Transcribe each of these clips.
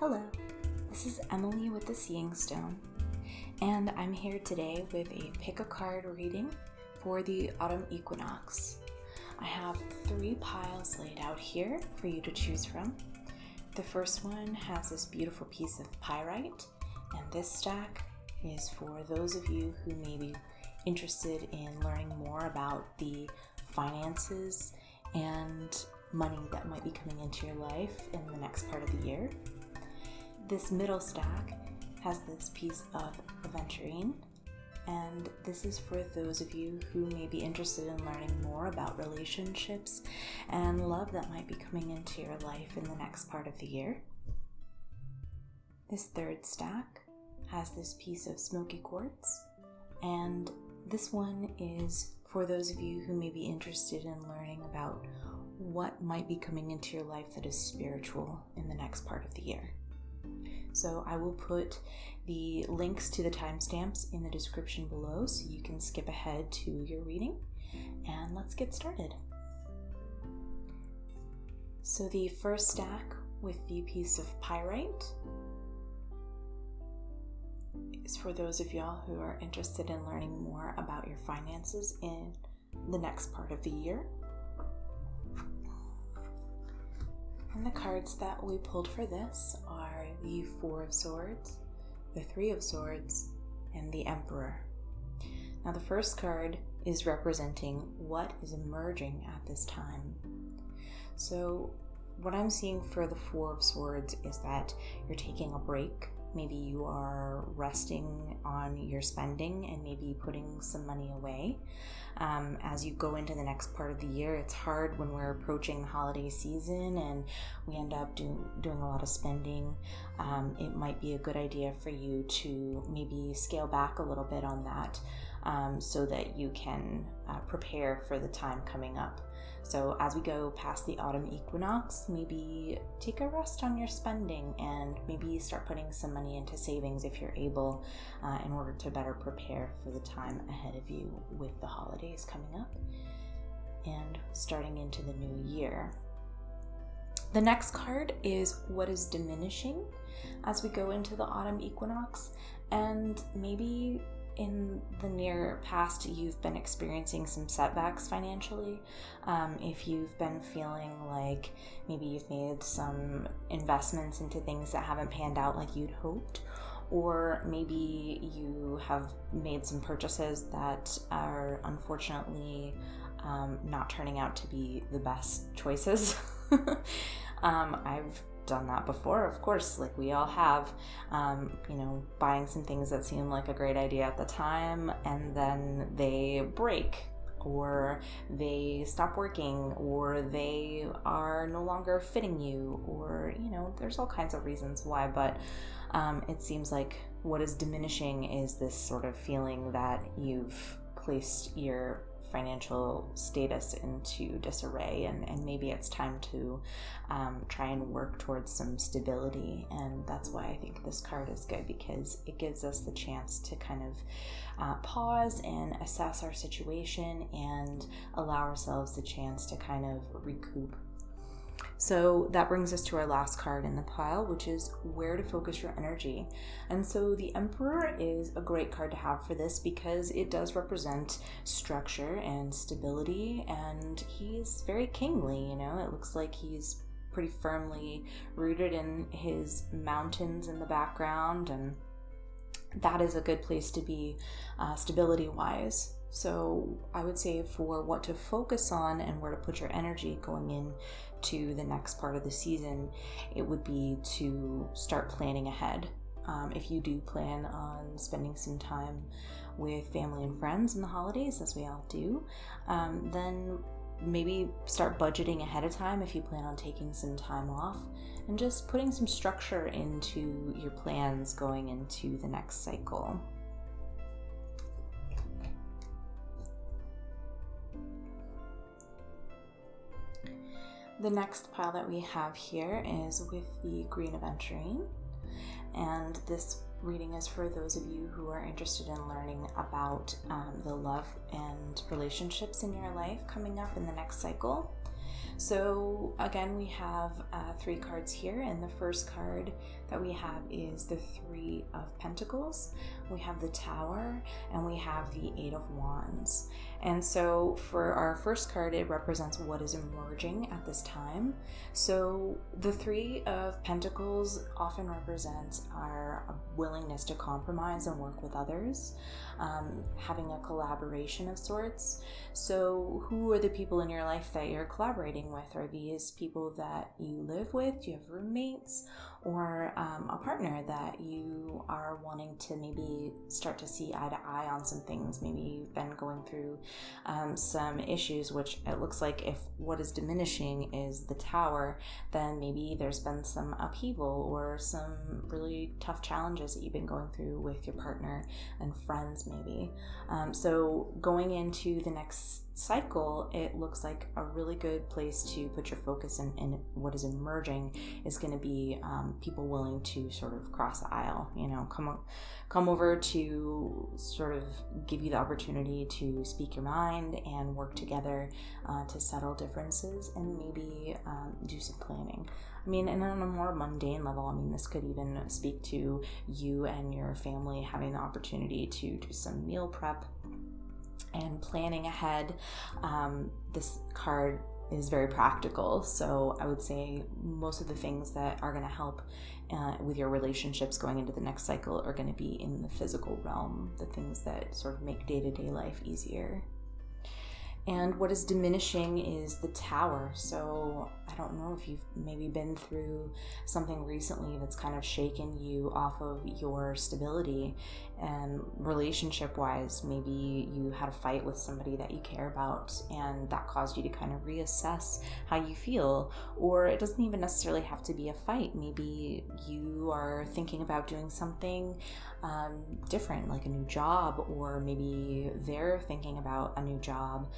Hello, this is Emily with the Seeing Stone, and I'm here today with a pick a card reading for the autumn equinox. I have 3 piles laid out here for you to choose from. The first one has this beautiful piece of pyrite, and this stack is for those of you who may be interested in learning more about the finances and money that might be coming into your life in the next part of the year. This middle stack has this piece of Aventurine, and this is for those of you who may be interested in learning more about relationships and love that might be coming into your life in the next part of the year. This third stack has this piece of Smoky Quartz, and this one is for those of you who may be interested in learning about what might be coming into your life that is spiritual in the next part of the year. So I will put the links to the timestamps in the description below so you can skip ahead to your reading, and let's get started. So the first stack with the piece of pyrite is for those of y'all who are interested in learning more about your finances in the next part of the year. And the cards that we pulled for this are the 4 of Swords, the 3 of Swords, and the Emperor. Now the first card is representing what is emerging at this time. So what I'm seeing for the 4 of Swords is that you're taking a break. Maybe you are resting on your spending and maybe putting some money away. As you go into the next part of the year, it's hard when we're approaching the holiday season and we end up doing a lot of spending. It might be a good idea for you to maybe scale back a little bit on that so that you can prepare for the time coming up. So as we go past the autumn equinox, maybe take a rest on your spending and maybe start putting some money into savings if you're able in order to better prepare for the time ahead of you with the holidays coming up and starting into the new year. The next card is what is diminishing as we go into the autumn equinox, and maybe in the near past, you've been experiencing some setbacks financially. If you've been feeling like maybe you've made some investments into things that haven't panned out like you'd hoped, or maybe you have made some purchases that are unfortunately not turning out to be the best choices. I've done that before, of course, like we all have, buying some things that seem like a great idea at the time and then they break or they stop working or they are no longer fitting you, or there's all kinds of reasons why, but it seems like what is diminishing is this sort of feeling that you've placed your financial status into disarray, and maybe it's time to try and work towards some stability. And that's why I think this card is good, because it gives us the chance to kind of pause and assess our situation and allow ourselves the chance to kind of recoup. So that brings us to our last card in the pile, which is where to focus your energy. And so the Emperor is a great card to have for this because it does represent structure and stability, and he's very kingly. It looks like he's pretty firmly rooted in his mountains in the background, and that is a good place to be stability-wise. So I would say for what to focus on and where to put your energy going in to the next part of the season, it would be to start planning ahead. If you do plan on spending some time with family and friends in the holidays, as we all do, then maybe start budgeting ahead of time if you plan on taking some time off, and just putting some structure into your plans going into the next cycle. The next pile that we have here is with the green Aventurine, and this reading is for those of you who are interested in learning about the love and relationships in your life coming up in the next cycle. So again, we have 3 cards here, and the first card that we have is the Three of Pentacles, we have the Tower, and we have the Eight of Wands. And so for our first card, it represents what is emerging at this time. So the Three of Pentacles often represents our willingness to compromise and work with others, having a collaboration of sorts. So who are the people in your life that you're collaborating with? Are these people that you live with? Do you have roommates? Or a partner that you are wanting to maybe start to see eye to eye on some things? Maybe you've been going through some issues, which it looks like if what is diminishing is the Tower, then maybe there's been some upheaval or some really tough challenges that you've been going through with your partner and friends maybe. So going into the next cycle, it looks like a really good place to put your focus in what is emerging is going to be people willing to sort of cross the aisle, come over to sort of give you the opportunity to speak your mind and work together to settle differences and maybe do some planning. And on a more mundane level, this could even speak to you and your family having the opportunity to do some meal prep and planning ahead. This card is very practical, so I would say most of the things that are going to help with your relationships going into the next cycle are going to be in the physical realm, the things that sort of make day-to-day life easier. And what is diminishing is the Tower. So I don't know if you've maybe been through something recently that's kind of shaken you off of your stability. And relationship-wise, maybe you had a fight with somebody that you care about and that caused you to kind of reassess how you feel. Or it doesn't even necessarily have to be a fight. Maybe you are thinking about doing something different, like a new job, or maybe they're thinking about a new job.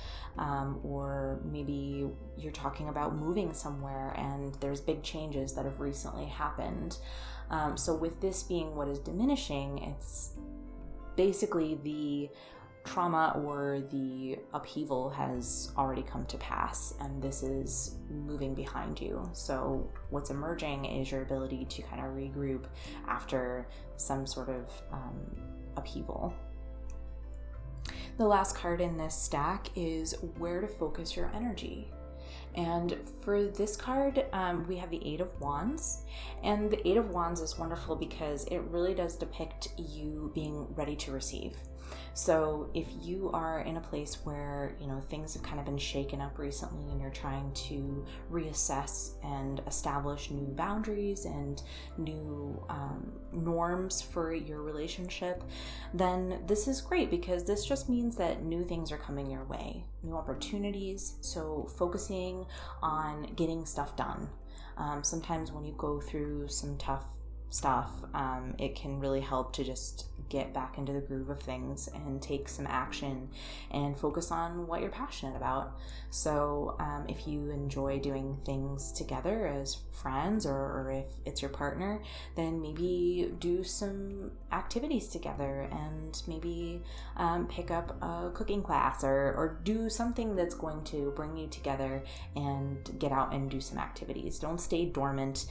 Or maybe you're talking about moving somewhere and there's big changes that have recently happened. So with this being what is diminishing, it's basically the trauma or the upheaval has already come to pass and this is moving behind you. So what's emerging is your ability to kind of regroup after some sort of upheaval. The last card in this stack is where to focus your energy. And for this card, we have the Eight of Wands. And the Eight of Wands is wonderful because it really does depict you being ready to receive. So if you are in a place where, things have kind of been shaken up recently and you're trying to reassess and establish new boundaries and new norms for your relationship, then this is great because this just means that new things are coming your way, new opportunities. So focusing on getting stuff done. Sometimes when you go through some tough stuff, it can really help to just get back into the groove of things and take some action and focus on what you're passionate about. So if you enjoy doing things together as friends or if it's your partner, then maybe do some activities together and maybe pick up a cooking class or do something that's going to bring you together and get out and do some activities. Don't stay dormant.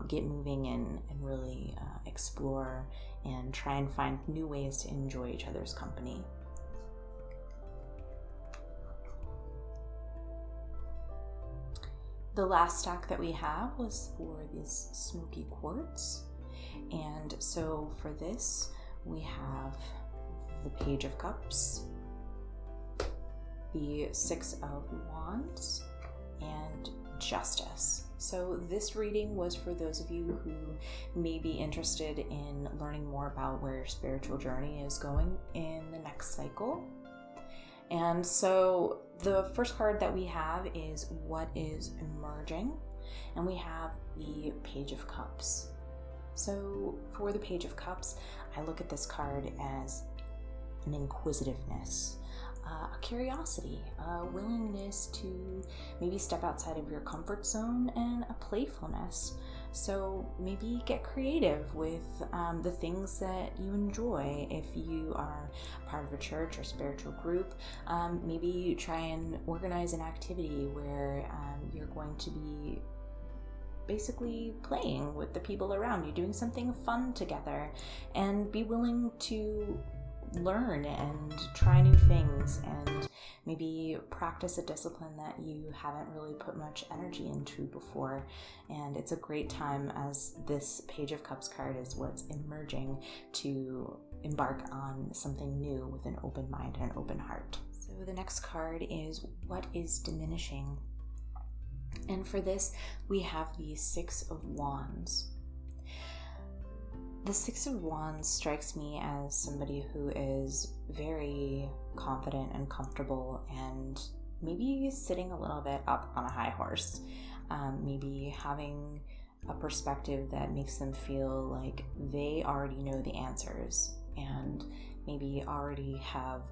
Get moving and really explore and try and find new ways to enjoy each other's company. The last stack that we have was for this Smoky Quartz. And so for this, we have the Page of Cups, the Six of Wands, and Justice. So this reading was for those of you who may be interested in learning more about where your spiritual journey is going in the next cycle. And so the first card that we have is what is emerging, and we have the Page of Cups. So for the Page of Cups, I look at this card as an inquisitiveness, a curiosity, a willingness to maybe step outside of your comfort zone, and a playfulness. So maybe get creative with the things that you enjoy. If you are part of a church or spiritual group, maybe you try and organize an activity where you're going to be basically playing with the people around you, doing something fun together, and be willing to learn and try new things and maybe practice a discipline that you haven't really put much energy into before. And it's a great time, as this Page of Cups card is what's emerging, to embark on something new with an open mind and open heart. So the next card is What is Diminishing? And for this, we have the Six of Wands. The Six of Wands strikes me as somebody who is very confident and comfortable, and maybe sitting a little bit up on a high horse, maybe having a perspective that makes them feel like they already know the answers and maybe already have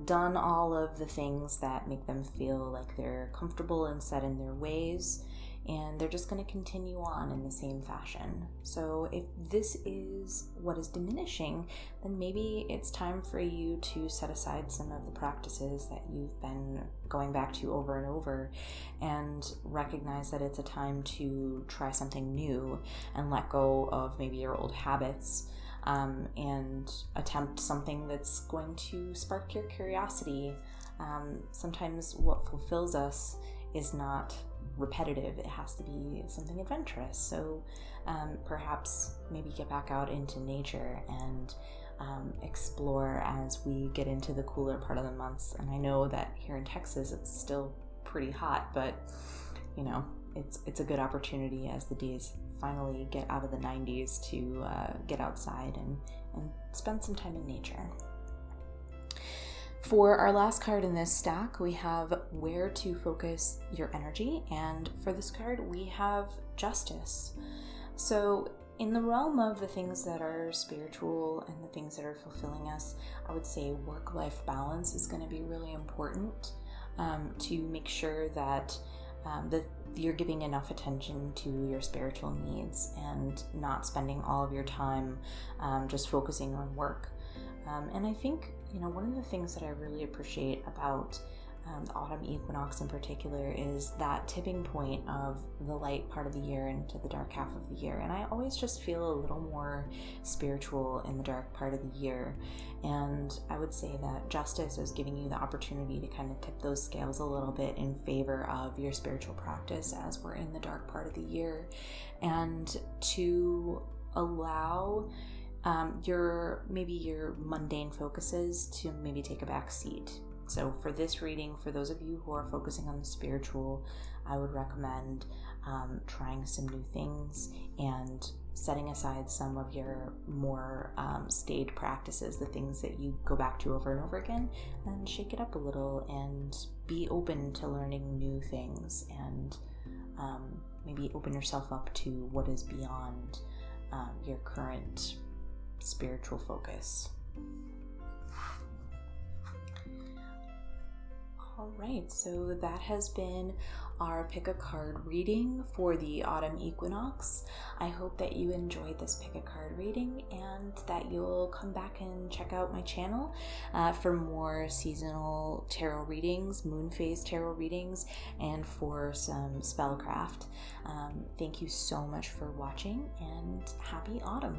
done all of the things that make them feel like they're comfortable and set in their ways, and they're just going to continue on in the same fashion. So if this is what is diminishing, then maybe it's time for you to set aside some of the practices that you've been going back to over and over, and recognize that it's a time to try something new and let go of maybe your old habits, and attempt something that's going to spark your curiosity. Sometimes what fulfills us is not repetitive. It has to be something adventurous. So perhaps maybe get back out into nature and explore as we get into the cooler part of the months. And I know that here in Texas it's still pretty hot, but you know, it's a good opportunity as the days finally get out of the 90s to get outside and spend some time in nature. For our last card in this stack, we have Where to Focus Your Energy, and for this card we have Justice. So in the realm of the things that are spiritual and the things that are fulfilling us, I would say work-life balance is going to be really important, to make sure that you're giving enough attention to your spiritual needs and not spending all of your time just focusing on work. And I think, one of the things that I really appreciate about the autumn equinox in particular is that tipping point of the light part of the year into the dark half of the year. And I always just feel a little more spiritual in the dark part of the year. And I would say that Justice is giving you the opportunity to kind of tip those scales a little bit in favor of your spiritual practice as we're in the dark part of the year, and to allow your mundane focuses to maybe take a back seat. So for this reading, for those of you who are focusing on the spiritual, I would recommend trying some new things and setting aside some of your more staid practices, the things that you go back to over and over again, and shake it up a little and be open to learning new things, and maybe open yourself up to what is beyond your current spiritual focus. All right, so that has been our pick a card reading for the autumn equinox. I hope that you enjoyed this pick a card reading and that you'll come back and check out my channel for more seasonal tarot readings, moon phase tarot readings, and for some spellcraft. Thank you so much for watching, and happy autumn.